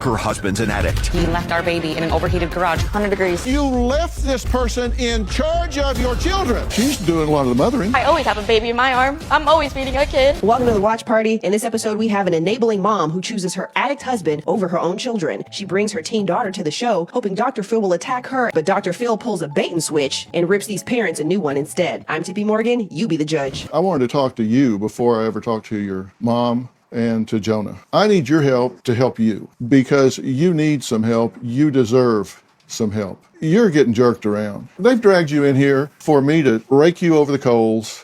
Her husband's an addict. He left our baby in an overheated garage, 100 degrees. You left this person in charge of your children. She's doing a lot of the mothering. I always have a baby in my arm. I'm always feeding a kid. Welcome to the watch party. In this episode, we have an enabling mom who chooses her addict husband over her own children. She brings her teen daughter to the show, hoping Dr. Phil will attack her, but Dr. Phil pulls a bait and switch and rips these parents a new one instead. I'm Tippy Morgan. You be the judge. I wanted to talk to you before I ever talked to your mom and to Jonah. I need your help to help you because you need some help. You deserve some help. You're getting jerked around. They've dragged you in here for me to rake you over the coals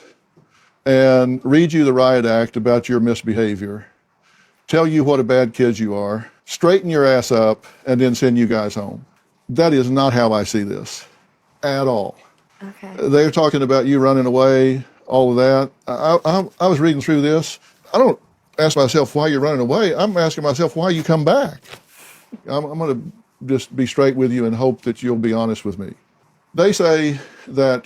and read you the riot act about your misbehavior, tell you what a bad kid you are, straighten your ass up, and then send you guys home. That is not how I see this at all. Okay. They're talking about you running away, all of that. I was reading through this. I don't ask myself why you're running away. I'm asking myself why you come back. I'm going to just be straight with you and hope that you'll be honest with me. They say that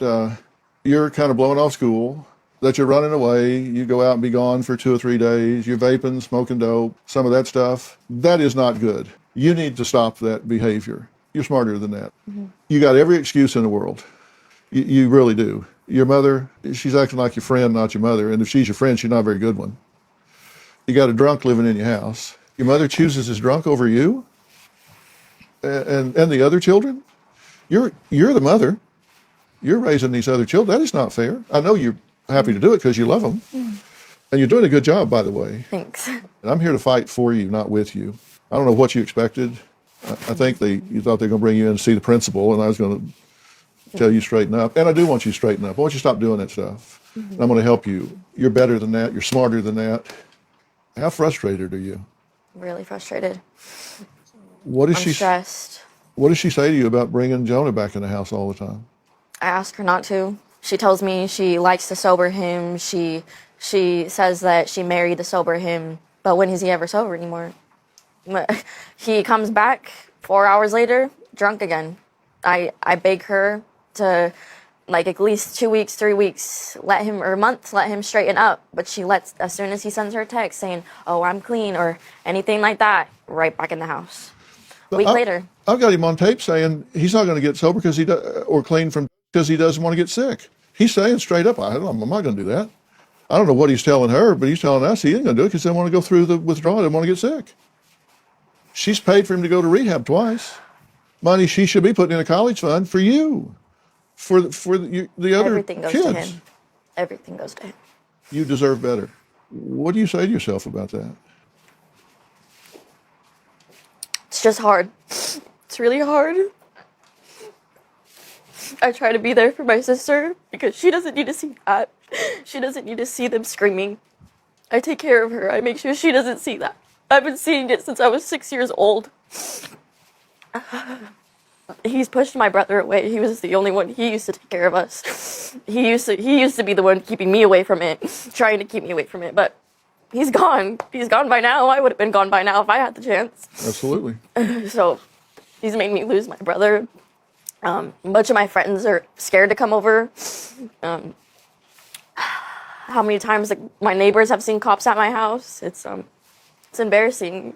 you're kind of blowing off school, that you're running away, you go out and be gone for 2 or 3 days, you're vaping, smoking dope, some of that stuff. That is not good. You need to stop that behavior. You're smarter than that. Mm-hmm. You got every excuse in the world. You really do. Your mother, she's acting like your friend, not your mother. And if she's your friend, she's not a very good one. You got a drunk living in your house. Your mother chooses this drunk over you and the other children. You're the mother. You're raising these other children. That is not fair. I know you're happy to do it because you love them. And you're doing a good job, by the way. Thanks. And I'm here to fight for you, not with you. I don't know what you expected. I think you thought they were going to bring you in to see the principal, and I was going to tell you straighten up. And I do want you to straighten up. I want you to stop doing that stuff. And I'm going to help you. You're better than that. You're smarter than that. How frustrated are you? Really frustrated. I'm stressed. What does she say to you about bringing Jonah back in the house all the time? I ask her not to. She tells me she likes to sober him. She says that she married to sober him. But when is he ever sober anymore? He comes back 4 hours later, drunk again. I beg her to, like, at least 2 weeks, 3 weeks, let him straighten up. But she lets, as soon as he sends her a text saying, oh, I'm clean, or anything like that, right back in the house. A week later. I've got him on tape saying he's not going to get sober or clean because he doesn't want to get sick. He's saying straight up, I'm not going to do that. I don't know what he's telling her, but he's telling us he ain't going to do it because he doesn't want to go through the withdrawal, he doesn't want to get sick. She's paid for him to go to rehab twice. Money she should be putting in a college fund for you. For the other Everything goes kids. to him. Everything goes to him. You deserve better. What do you say to yourself about that? It's just hard. It's really hard. I try to be there for my sister because she doesn't need to see that. She doesn't need to see them screaming. I take care of her. I make sure she doesn't see that. I've been seeing it since I was 6 years old. He's pushed my brother away. He was the only one. He used to take care of us. He used to be the one keeping me away from it, trying to keep me away from it. But he's gone. He's gone by now. I would have been gone by now if I had the chance. Absolutely. So he's made me lose my brother. A bunch of my friends are scared to come over. How many times my neighbors have seen cops at my house? It's embarrassing.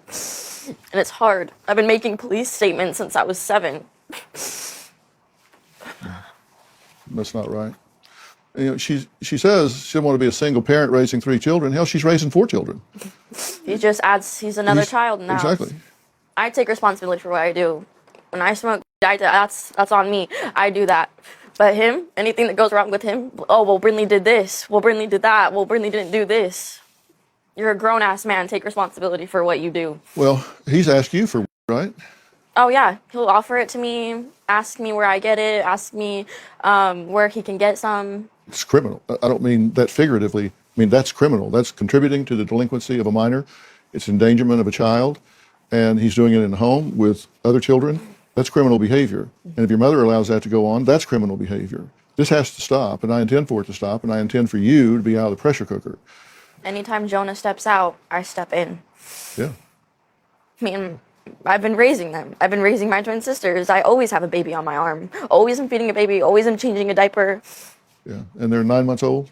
And it's hard. I've been making police statements since I was 7. That's not right. You know, she says she doesn't want to be a single parent raising 3 children. Hell, she's raising 4 children. He just adds, he's another child in the house. Exactly. I take responsibility for what I do. When I smoke, that's on me. I do that. But him, anything that goes wrong with him, oh, well, Brindley did this. Well, Brindley did that. Well, Brindley didn't do this. You're a grown-ass man. Take responsibility for what you do. Well, he's asked you for, right? Oh, yeah. He'll offer it to me, ask me where I get it, ask me where he can get some. It's criminal. I don't mean that figuratively. I mean, that's criminal. That's contributing to the delinquency of a minor. It's endangerment of a child. And he's doing it in the home with other children. That's criminal behavior. And if your mother allows that to go on, that's criminal behavior. This has to stop, and I intend for it to stop, and I intend for you to be out of the pressure cooker. Anytime Jonah steps out, I step in. Yeah. I mean, I've been raising them. I've been raising my twin sisters. I always have a baby on my arm. Always am feeding a baby. Always am changing a diaper. Yeah. And they're 9 months old?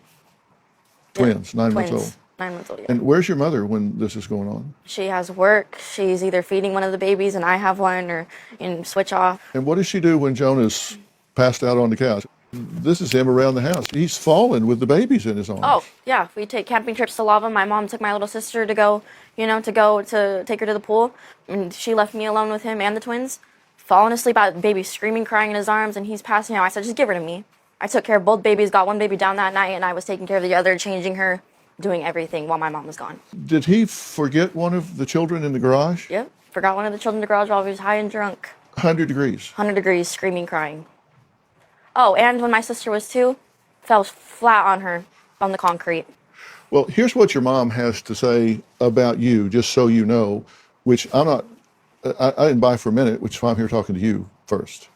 Twins, yeah. 9 months old. 9 months old, yeah. And where's your mother when this is going on? She has work. She's either feeding one of the babies and I have one, or switch off. And what does she do when Jonah's passed out on the couch? This is him around the house. He's fallen with the babies in his arms. Oh, yeah. We take camping trips to Lava. My mom took my little sister to go, to take her to the pool. And she left me alone with him and the twins. Falling asleep, the baby screaming, crying in his arms, and he's passing out. I said, just give her to me. I took care of both babies, got one baby down that night, and I was taking care of the other, changing her, doing everything while my mom was gone. Did he forget one of the children in the garage? Yep. Forgot one of the children in the garage while he was high and drunk. 100 degrees. 100 degrees, screaming, crying. Oh, and when my sister was 2, fell flat on her on the concrete. Well, here's what your mom has to say about you, just so you know, which I didn't buy for a minute, which is why I'm here talking to you first.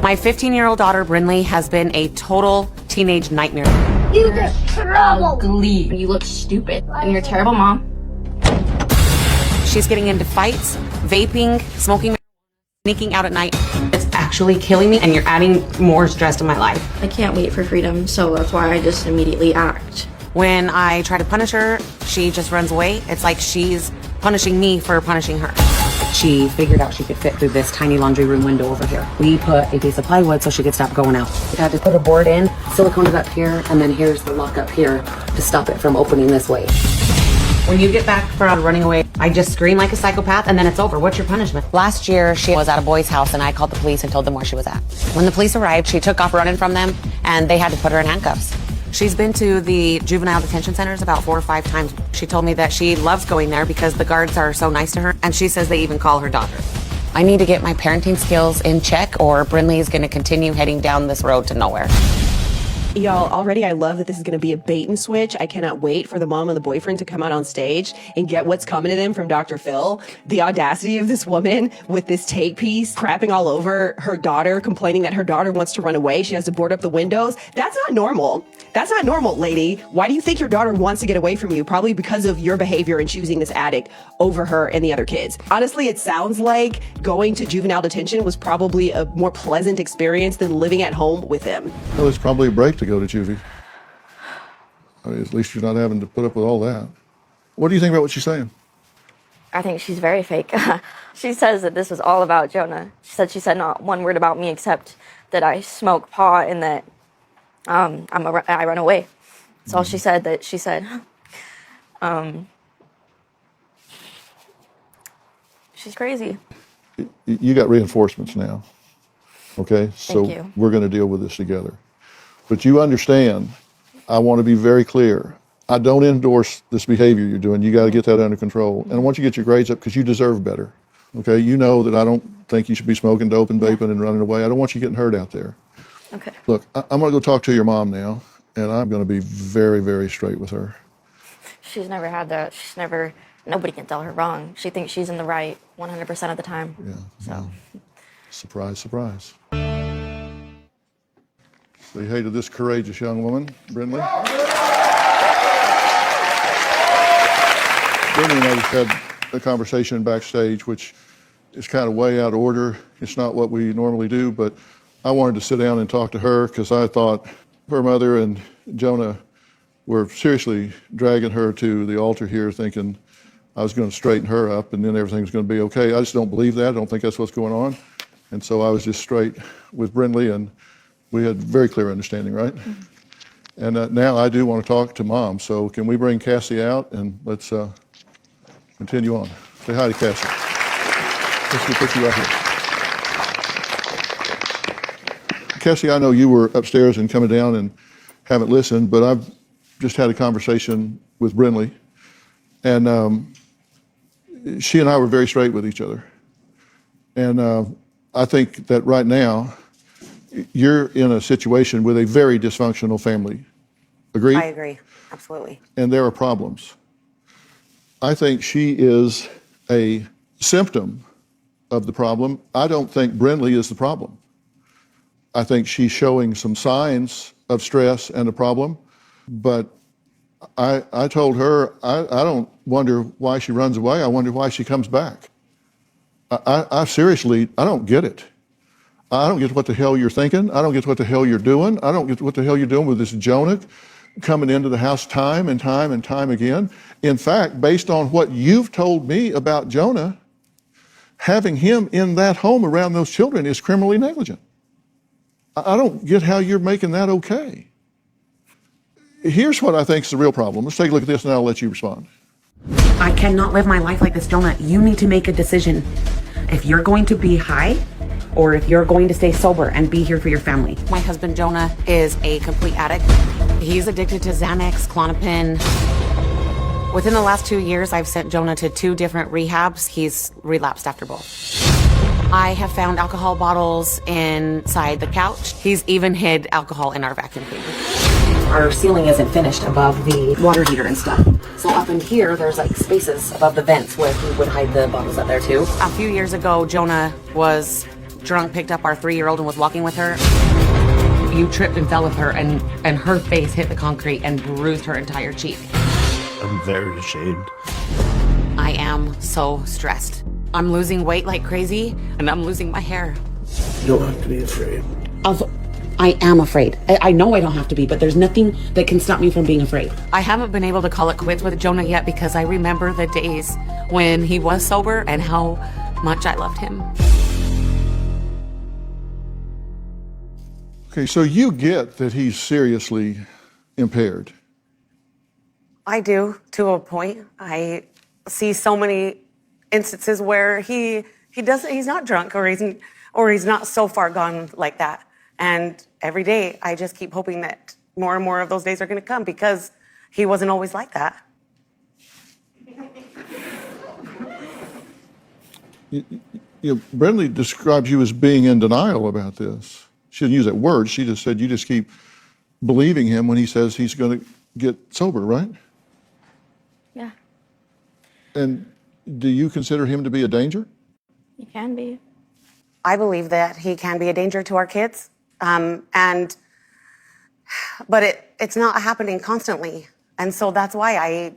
My 15-year-old daughter, Brinley, has been a total teenage nightmare. You just trouble. Ugly. You look stupid. And you're a terrible mom. She's getting into fights, vaping, smoking, sneaking out at night. It's actually killing me, and you're adding more stress to my life. I can't wait for freedom, so that's why I just immediately act. When I try to punish her, she just runs away. It's like she's punishing me for punishing her. She figured out she could fit through this tiny laundry room window over here. We put a piece of plywood so she could stop going out. We had to put a board in, silicone it up here, and then here's the lock up here to stop it from opening this way. When you get back from running away, I just scream like a psychopath, and then it's over. What's your punishment? Last year, she was at a boy's house, and I called the police and told them where she was at. When the police arrived, she took off running from them, and they had to put her in handcuffs. She's been to the juvenile detention centers about 4 or 5 times. She told me that she loves going there because the guards are so nice to her, and she says they even call her daughter. I need to get my parenting skills in check, or Brinley is going to continue heading down this road to nowhere. Y'all, already I love that this is going to be a bait and switch. I cannot wait for the mom and the boyfriend to come out on stage and get what's coming to them from Dr. Phil. The audacity of this woman with this tape piece crapping all over her daughter, complaining that her daughter wants to run away. She has to board up the windows. That's not normal. That's not normal, lady. Why do you think your daughter wants to get away from you? Probably because of your behavior in choosing this addict over her and the other kids. Honestly, it sounds like going to juvenile detention was probably a more pleasant experience than living at home with them. Well, it's probably a break to go to juvie. I mean, at least you're not having to put up with all that. What do you think about what she's saying? I think she's very fake. She says that this was all about Jonah. She said not one word about me except that I smoke pot and that I run away. That's all she said. That she said. She's crazy. You got reinforcements now. Okay, so Thank you. we're going to deal with this together. But you understand, I want to be very clear. I don't endorse this behavior you're doing. You got to get that under control. And I want you to get your grades up because you deserve better. Okay, you know that I don't think you should be smoking dope and vaping and running away. I don't want you getting hurt out there. Okay. Look, I'm going to go talk to your mom now, and I'm going to be very, very straight with her. She's never had that. Nobody can tell her wrong. She thinks she's in the right 100% of the time. Yeah. So. Surprise, surprise. Say hey to this courageous young woman, Brinley. Brinley and I just had a conversation backstage, which is kind of way out of order. It's not what we normally do, but I wanted to sit down and talk to her because I thought her mother and Jonah were seriously dragging her to the altar here, thinking I was going to straighten her up and then everything was going to be okay. I just don't believe that. I don't think that's what's going on. And so I was just straight with Brinley, and we had very clear understanding, right? Mm-hmm. And now I do want to talk to Mom. So can we bring Cassie out and let's continue on. Say hi to Cassie. Let's put you right here. Cassie, I know you were upstairs and coming down and haven't listened, but I've just had a conversation with Brinley, and she and I were very straight with each other. And I think that right now, you're in a situation with a very dysfunctional family. Agree? I agree, absolutely. And there are problems. I think she is a symptom of the problem. I don't think Brinley is the problem. I think she's showing some signs of stress and a problem, but I told her I don't wonder why she runs away. I wonder why she comes back. I seriously, I don't get it. I don't get what the hell you're thinking. I don't get what the hell you're doing. I don't get what the hell you're doing with this Jonah coming into the house time and time and time again. In fact, based on what you've told me about Jonah, having him in that home around those children is criminally negligent. I don't get how you're making that okay. Here's what I think is the real problem. Let's take a look at this and I'll let you respond. I cannot live my life like this, Jonah. You need to make a decision. If you're going to be high or if you're going to stay sober and be here for your family. My husband, Jonah, is a complete addict. He's addicted to Xanax, Klonopin. Within the last 2 years, I've sent Jonah to 2 different rehabs. He's relapsed after both. I have found alcohol bottles inside the couch. He's even hid alcohol in our vacuum cleaner. Our ceiling isn't finished above the water heater and stuff. So up in here, there's like spaces above the vents where he would hide the bottles up there too. A few years ago, Jonah was drunk, picked up our 3-year-old and was walking with her. You tripped and fell with her and her face hit the concrete and bruised her entire cheek. I'm very ashamed. I am so stressed. I'm losing weight like crazy and I'm losing my hair. You don't have to be afraid. I am afraid. I know I don't have to be, but there's nothing that can stop me from being afraid. I haven't been able to call it quits with Jonah yet because I remember the days when he was sober and how much I loved him. Okay, so you get that he's seriously impaired. I do, to a point. I see so many instances where he's not drunk or he's not so far gone like that. And every day I just keep hoping that more and more of those days are going to come because he wasn't always like that. Brindley describes you as being in denial about this. She didn't use that word. She just said you just keep believing him when he says he's going to get sober, right? Yeah, And do you consider him to be a danger? he can be. I believe that he can be a danger to our kids. But it's not happening constantly. And so that's why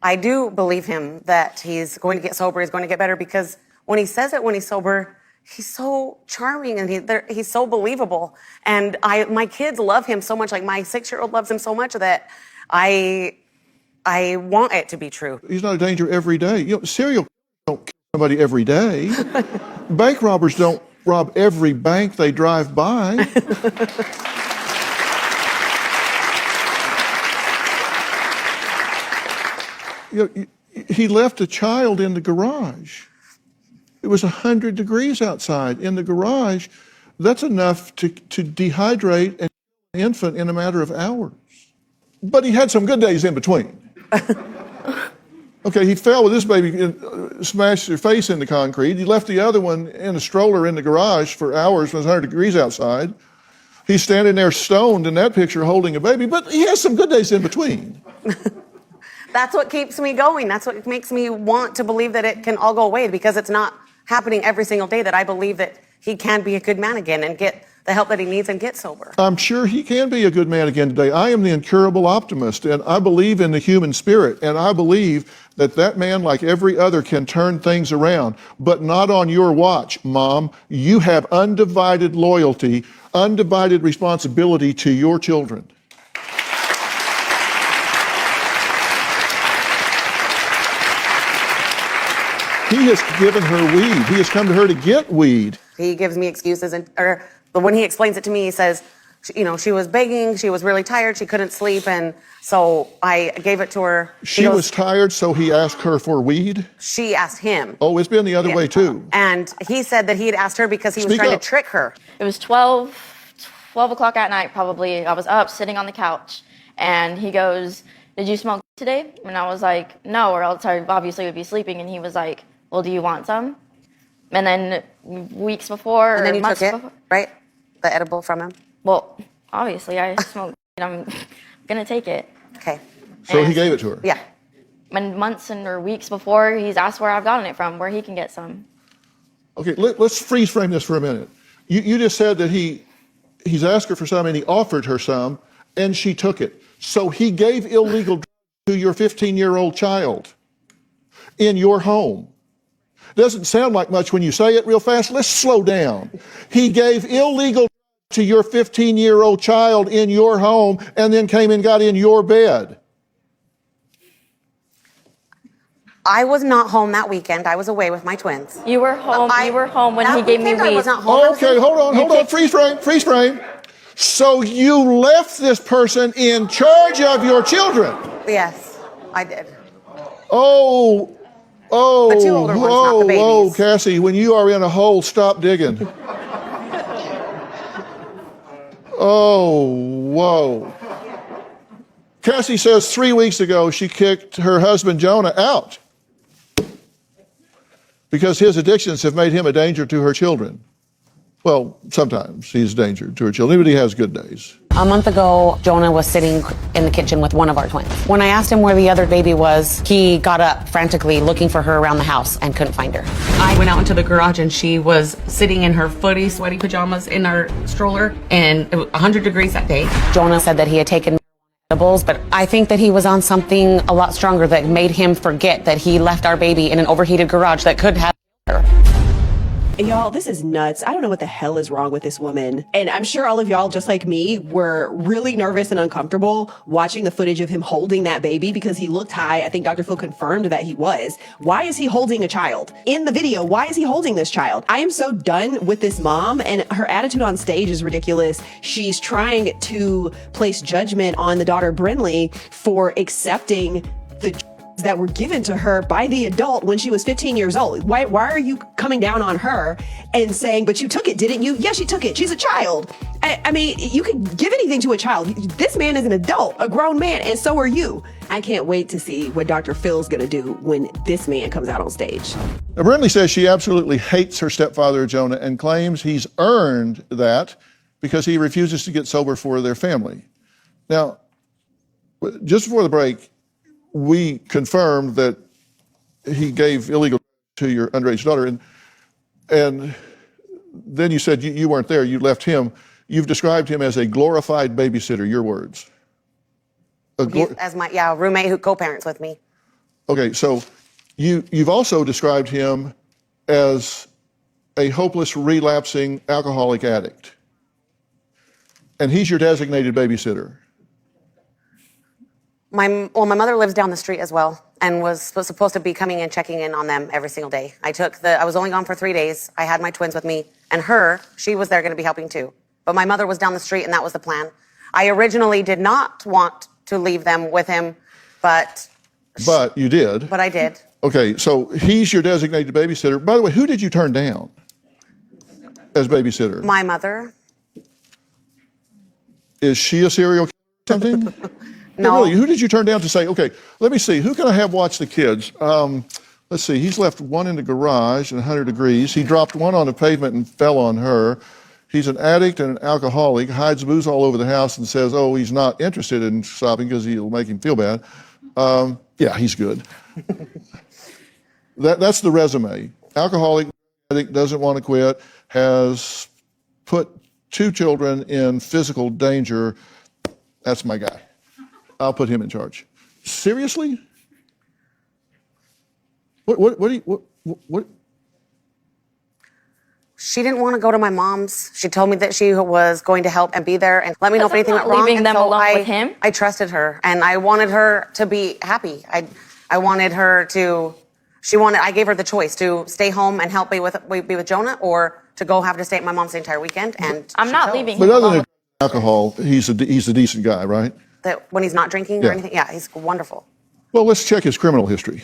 I do believe him that he's going to get sober, he's going to get better, because when he says it when he's sober, he's so charming and he's so believable. And my kids love him so much, like my 6-year-old loves him so much that I want it to be true. He's not a danger every day. Serial don't kill somebody every day. Bank robbers don't rob every bank they drive by. He left a child in the garage. It was 100 degrees outside in the garage. That's enough to dehydrate an infant in a matter of hours. But he had some good days in between. Okay, he fell with this baby and smashed her face in the concrete. He left the other one in a stroller in the garage for hours when it was 100 degrees outside. He's standing there stoned in that picture holding a baby, but he has some good days in between. That's what keeps me going. That's what makes me want to believe that it can all go away, because it's not happening every single day, that I believe that he can be a good man again and get the help that he needs and get sober. I'm sure he can be a good man again today. I am the incurable optimist, and I believe in the human spirit, and I believe that man, like every other, can turn things around, but not on your watch, Mom. You have undivided loyalty, undivided responsibility to your children. He has given her weed. He has come to her to get weed. He gives me excuses, but when he explains it to me, he says, she was begging, she was really tired, she couldn't sleep, and so I gave it to her. She was tired, so he asked her for weed? She asked him. Oh, it's been the other way too. And he said that he had asked her because he was trying to trick her. It was 12 o'clock at night, probably. I was up sitting on the couch, and he goes, "Did you smoke today?" And I was like, "No," or else I obviously would be sleeping. And he was like, "Well, do you want some?" And then weeks before, and then you months took it, before, right? The edible from him? Well, obviously, I smoked it. I'm going to take it. Okay. So he gave it to her? Yeah. And months or weeks before, he's asked where I've gotten it from, where he can get some. Okay, let's freeze frame this for a minute. You just said that he's asked her for some and he offered her some and she took it. So he gave illegal drugs to your 15-year-old child in your home. Doesn't sound like much when you say it real fast. Let's slow down. He gave illegal to your 15-year-old child in your home and then came and got in your bed. I was not home that weekend. I was away with my twins. You were home. You were home when that he gave me weekend I weed. was not home. Okay, hold on. Freeze frame. So you left this person in charge of your children? Yes, I did. Oh, The two older ones, not the babies. Cassie, when you are in a hole, stop digging. Oh, whoa. Cassie says 3 weeks ago she kicked her husband Jonah out because his addictions have made him a danger to her children. Well, sometimes he's a danger to her children, but he has good days. A month ago, Jonah was sitting in the kitchen with one of our twins. When I asked him where the other baby was, he got up frantically looking for her around the house and couldn't find her. I went out into the garage and she was sitting in her footy, sweaty pajamas in our stroller, and it was 100 degrees that day. Jonah said that he had taken edibles, but I think that he was on something a lot stronger that made him forget that he left our baby in an overheated garage that could have her. Y'all, this is nuts. I don't know what the hell is wrong with this woman. And I'm sure all of y'all, just like me, were really nervous and uncomfortable watching the footage of him holding that baby because he looked high. I think Dr. Phil confirmed that he was. Why is he holding a child? In the video, why is he holding this child? I am so done with this mom, and her attitude on stage is ridiculous. She's trying to place judgment on the daughter Brinley for accepting the that were given to her by the adult when she was 15 years old. Why are you coming down on her and saying, but you took it, didn't you? Yes, she took it. She's a child. I mean, you can give anything to a child. This man is an adult, a grown man, and so are you. I can't wait to see what Dr. Phil's gonna do when this man comes out on stage. Now, Brinley says she absolutely hates her stepfather, Jonah, and claims he's earned that because he refuses to get sober for their family. Now, just before the break, we confirmed that he gave illegal to your underage daughter, and then you said you weren't there, you left him. You've described him as a glorified babysitter, your words. As my roommate who co-parents with me. Okay, so you've also described him as a hopeless, relapsing alcoholic addict. And he's your designated babysitter. My mother lives down the street as well and was supposed to be coming and checking in on them every single day. I was only gone for 3 days. I had my twins with me, and she was there going to be helping too. But my mother was down the street, and that was the plan. I originally did not want to leave them with him, but you did. But I did. Okay, so he's your designated babysitter. By the way, who did you turn down as babysitter? My mother. Is she a serial killer or something? No. Really, who did you turn down to say, okay, let me see, who can I have watch the kids? Let's see, he's left one in the garage at 100 degrees. He dropped one on the pavement and fell on her. He's an addict and an alcoholic, hides booze all over the house and says, oh, he's not interested in stopping because he'll make him feel bad. Yeah, he's good. That's the resume. Alcoholic, addict, doesn't want to quit, has put 2 children in physical danger. That's my guy. I'll put him in charge. Seriously? What? She didn't want to go to my mom's. She told me that she was going to help and be there and let me know if anything went wrong. Leaving them so alone with him? I trusted her, and I wanted her to be happy. I wanted her to. I gave her the choice to stay home and help be with Jonah, or to go have to stay at my mom's the entire weekend. And I'm not leaving But him other alone. than alcohol, he's a decent guy, right? that when he's not drinking Yeah. or anything, yeah, he's wonderful. Well, let's check his criminal history.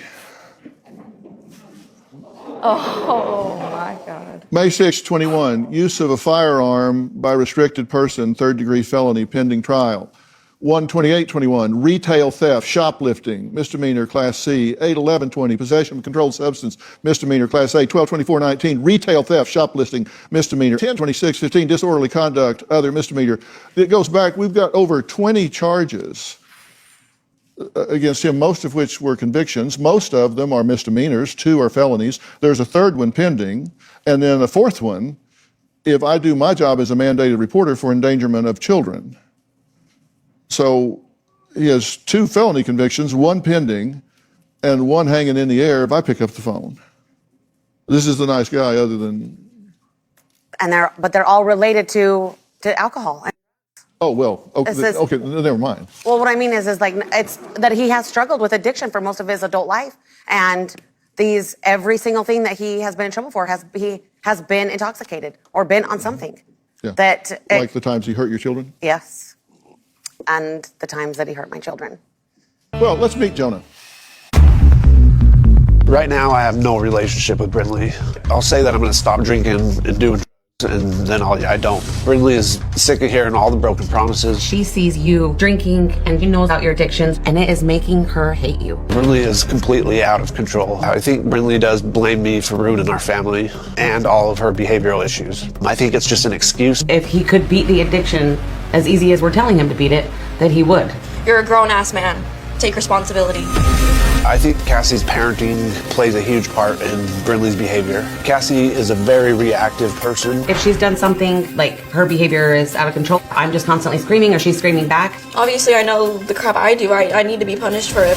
Oh my God. May 6, 21, use of a firearm by restricted person, 3rd-degree felony, pending trial. 12821, retail theft, shoplifting, misdemeanor, Class C. 81120, possession of a controlled substance, misdemeanor, Class A. 122419, retail theft, shoplifting, misdemeanor. 102615, disorderly conduct, other misdemeanor. It goes back, we've got over 20 charges against him, most of which were convictions. Most of them are misdemeanors, 2 are felonies. There's a 3rd one pending, and then a 4th one if I do my job as a mandated reporter for endangerment of children. So he has 2 felony convictions, 1 pending, and 1 hanging in the air if I pick up the phone. This is the nice guy, other than. And they're all related to alcohol. Oh well. Okay. This is- Okay. Never mind. Well, what I mean is like it's that he has struggled with addiction for most of his adult life, and every single thing that he has been in trouble for he has been intoxicated or been on something. Yeah. Like the times he hurt your children. Yes, and the times that he hurt my children. Well, let's meet Jonah. Right now, I have no relationship with Brindley. I'll say that I'm going to stop drinking and doing, and then I don't. Brindley is sick of hearing all the broken promises. She sees you drinking and she knows about your addictions, and it is making her hate you. Brindley is completely out of control. I think Brindley does blame me for ruining our family and all of her behavioral issues. I think it's just an excuse. If he could beat the addiction as easy as we're telling him to beat it, then he would. You're a grown-ass man. Take responsibility. I think Cassie's parenting plays a huge part in Brindley's behavior. Cassie is a very reactive person. If she's done something like her behavior is out of control, I'm just constantly screaming or she's screaming back. Obviously, I know the crap I do. I need to be punished for it.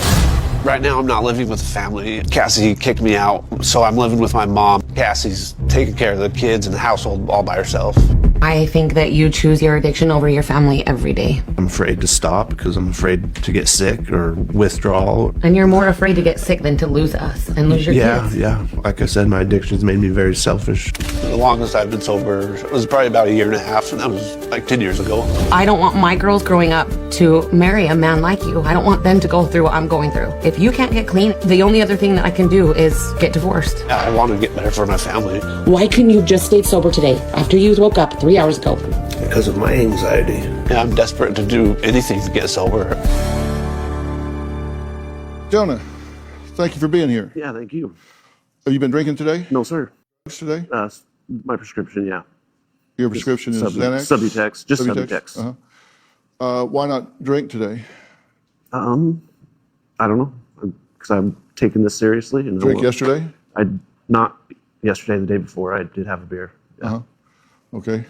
Right now, I'm not living with the family. Cassie kicked me out, so I'm living with my mom. Cassie's taking care of the kids and the household all by herself. I think that you choose your addiction over your family every day. I'm afraid to stop because I'm afraid to get sick or withdrawal. And you're more afraid to get sick than to lose us and lose your kids. Yeah. Like I said, my addiction's made me very selfish. The longest I've been sober was probably about 1.5 years, and that was like 10 years ago. I don't want my girls growing up to marry a man like you. I don't want them to go through what I'm going through. If you can't get clean, the only other thing that I can do is get divorced. I want to get better for my family. Why couldn't you just stayed sober today after you woke up 3 hours ago? Because of my anxiety. Yeah, I'm desperate to do anything to get sober. Jonah, thank you for being here. Yeah, thank you. Have you been drinking today? No, sir. Today? My prescription, yeah. Your prescription is Xanax? Subutex. Just Subutex? Subutex. Why not drink today? I don't know. Because I'm taking this seriously. And Drink yesterday? Not yesterday, the day before. I did have a beer. Yeah. Okay.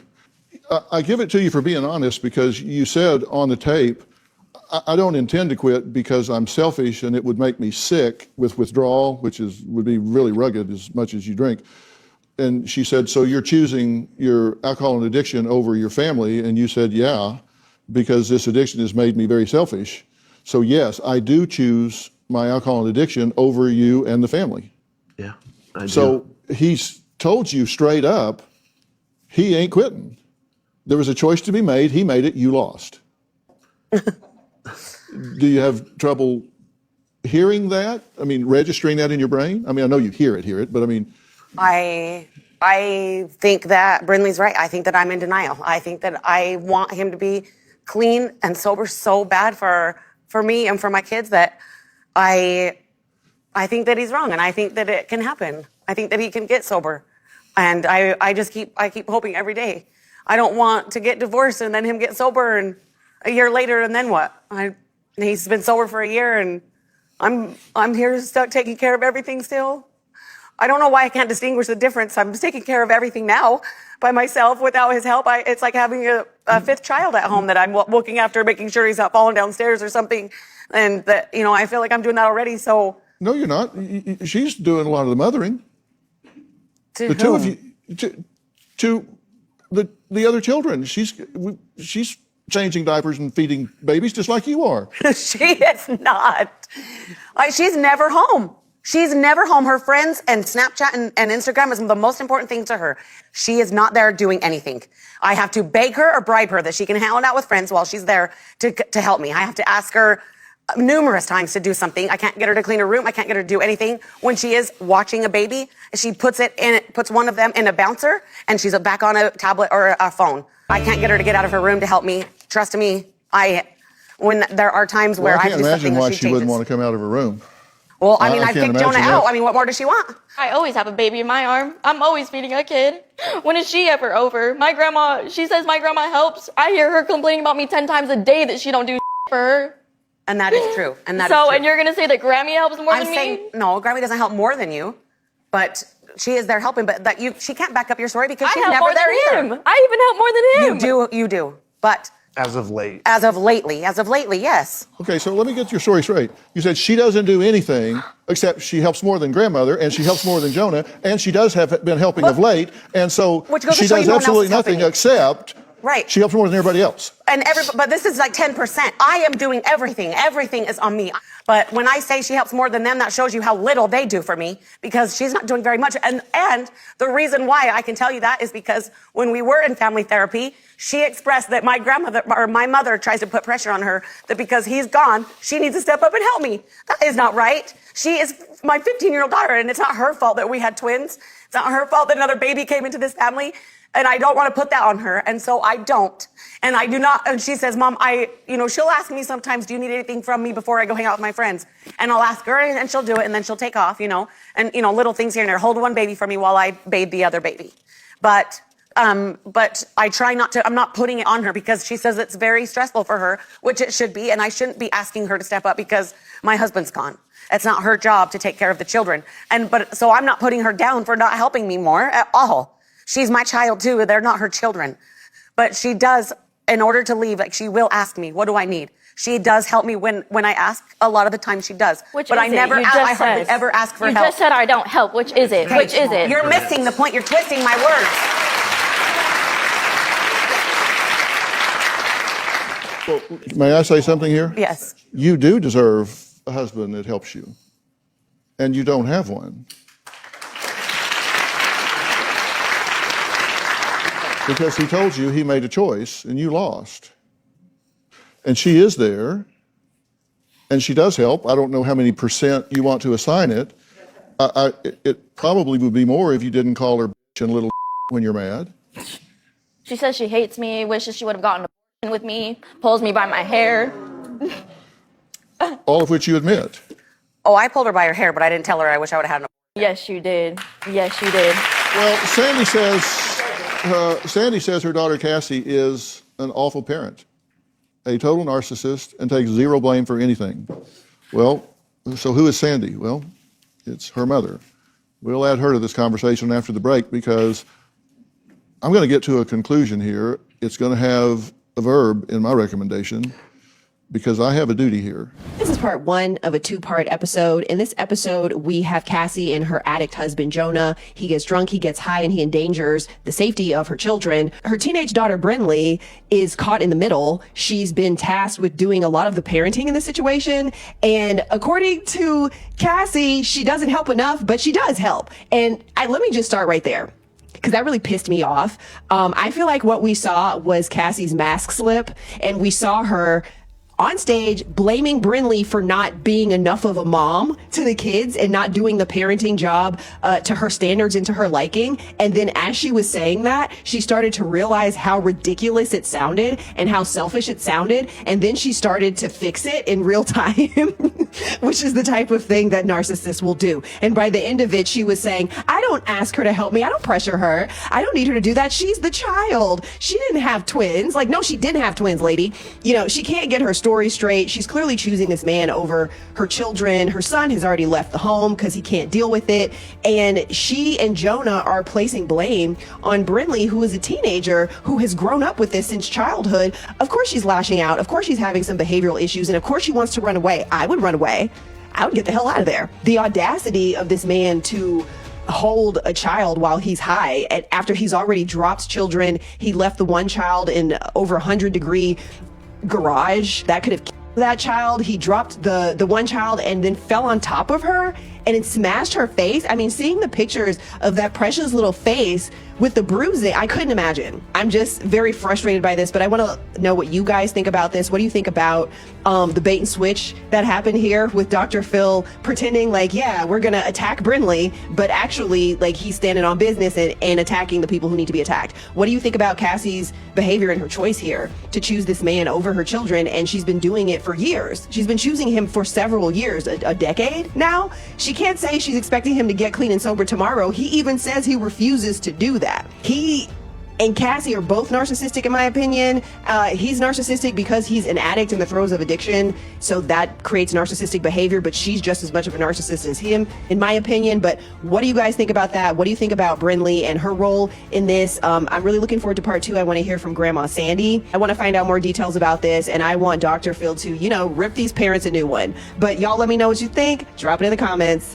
I give it to you for being honest because you said on the tape, I don't intend to quit because I'm selfish and it would make me sick with withdrawal, which would be really rugged as much as you drink. And she said, so you're choosing your alcohol and addiction over your family? And you said, yeah, because this addiction has made me very selfish. So yes, I do choose my alcohol and addiction over you and the family. Yeah, I do. So he's told you straight up, he ain't quitting. There was a choice to be made. He made it. You lost. Do you have trouble hearing that? I mean, registering that in your brain? I mean, I know you hear it, but I mean. I think that Brindley's right. I think that I'm in denial. I think that I want him to be clean and sober so bad for me and for my kids that I think that he's wrong, and I think that it can happen. I think that he can get sober. And I keep hoping every day. I don't want to get divorced and then him get sober and a year later and then what? He's been sober for 1 year and I'm here stuck taking care of everything still. I don't know why I can't distinguish the difference. I'm taking care of everything now by myself without his help. It's like having a fifth child at home that I'm looking after, making sure he's not falling downstairs or something. And that, I feel like I'm doing that already. So. No, you're not. She's doing a lot of the mothering. To the two of you, to the other children. She's changing diapers and feeding babies just like you are. She is not. She's never home. She's never home. Her friends and Snapchat and Instagram is the most important thing to her. She is not there doing anything. I have to beg her or bribe her that she can hang out with friends while she's there to help me. I have to ask her numerous times to do something. I can't get her to clean her room. I can't get her to do anything. When she is watching a baby, she puts one of them in a bouncer and she's back on a tablet or a phone. I can't get her to get out of her room to help me. Trust me, when there are times where I have to do something imagine why that she wouldn't want to come out of her room. Well, I can't picked imagine Jonah that. out. I mean, what more does she want? I always have a baby in my arm. I'm always feeding a kid. When is she ever over? My grandma, she says my grandma helps. I hear her complaining about me 10 times a day that she don't do for her. And that is true. And you're going to say that Grammy helps more than me? No, Grammy doesn't help more than you, but she is there helping. But she can't back up your story because she's I help never more there than either. him. I even help more than him. You do. But As of late. As of lately, yes. Okay, so let me get your story straight. You said she doesn't do anything except she helps more than grandmother, and she helps more than Jonah, and she does have been helping of late, and so Which goes to she show does you no one else absolutely is helping nothing you. except Right. she helps more than everybody else. But this is like 10%. I am doing everything. Everything is on me. But when I say she helps more than them, that shows you how little they do for me, because she's not doing very much. And the reason why I can tell you that is because when we were in family therapy, she expressed that my grandmother or my mother tries to put pressure on her, that because he's gone, she needs to step up and help me. That is not right. She is my 15-year-old daughter, and it's not her fault that we had twins. It's not her fault that another baby came into this family. And I don't want to put that on her. And so I don't. And I do not. And she says, Mom, she'll ask me sometimes, do you need anything from me before I go hang out with my friends? And I'll ask her, and she'll do it, and then she'll take off, and, little things here and there. Hold one baby for me while I bathe the other baby. But I try not to, I'm not putting it on her, because she says it's very stressful for her, which it should be. And I shouldn't be asking her to step up because my husband's gone. It's not her job to take care of the children. So I'm not putting her down for not helping me more at all. She's my child too. They're not her children. But she does, in order to leave, like, she will ask me, what do I need? She does help me when I ask. A lot of the time she does. Which but is I never, it? I hardly ever ask for you help. You just said I don't help. Which is it? Which is it? You're missing the point. You're twisting my words. Well, may I say something here? Yes. You do deserve a husband that helps you, and you don't have one. Because he told you he made a choice and you lost. And she is there, and she does help. I don't know how many percent you want to assign it. It probably would be more if you didn't call her bitch and little when you're mad. She says she hates me, wishes she would have gotten a with me, pulls me by my hair. All of which you admit. Oh, I pulled her by her hair, but I didn't tell her I wish I would have had an Yes, you did. Yes, you did. Well, Sandy says her daughter Cassie is an awful parent, a total narcissist, and takes zero blame for anything. Well, so who is Sandy? Well, it's her mother. We'll add her to this conversation after the break, because I'm going to get to a conclusion here. It's going to have a verb in my recommendation, because I have a duty here. This is part one of a two-part episode. In this episode, we have Cassie and her addict husband, Jonah. He gets drunk, he gets high, and he endangers the safety of her children. Her teenage daughter, Brinley, is caught in the middle. She's been tasked with doing a lot of the parenting in this situation. And according to Cassie, she doesn't help enough, but she does help. And let me just start right there, because that really pissed me off. I feel like what we saw was Cassie's mask slip, and we saw her on stage blaming Brinley for not being enough of a mom to the kids and not doing the parenting job to her standards and to her liking. And then as she was saying that, she started to realize how ridiculous it sounded and how selfish it sounded. And then she started to fix it in real time, which is the type of thing that narcissists will do. And by the end of it, she was saying, I don't ask her to help me. I don't pressure her. I don't need her to do that. She's the child. She didn't have twins. Like, no, she didn't have twins, lady. She can't get her story straight. She's clearly choosing this man over her children. Her son has already left the home because he can't deal with it. And she and Jonah are placing blame on Brinley, who is a teenager who has grown up with this since childhood. Of course she's lashing out. Of course she's having some behavioral issues. And of course she wants to run away. I would run away. I would get the hell out of there. The audacity of this man to hold a child while he's high, and after he's already dropped children. He left the one child in over 100-degree garage that could have killed that child. He dropped the one child and then fell on top of her, and it smashed her face. I mean, seeing the pictures of that precious little face with the bruising, I couldn't imagine. I'm just very frustrated by this, but I want to know what you guys think about this. What do you think about the bait and switch that happened here with Dr. Phil pretending like, yeah, we're going to attack Brinley, but actually like he's standing on business and attacking the people who need to be attacked. What do you think about Cassie's behavior and her choice here to choose this man over her children? And she's been doing it for years. She's been choosing him for several years, a decade now. She can't say she's expecting him to get clean and sober tomorrow. He even says he refuses to do that. He and Cassie are both narcissistic in my opinion. He's narcissistic because he's an addict in the throes of addiction, so that creates narcissistic behavior, but she's just as much of a narcissist as him in my opinion. But what do you guys think about that? What do you think about Brinley and her role in this? I'm really looking forward to part 2. I want to hear from Grandma Sandy. I want to find out more details about this, and I want Dr. Phil to, rip these parents a new one. But y'all let me know what you think. Drop it in the comments.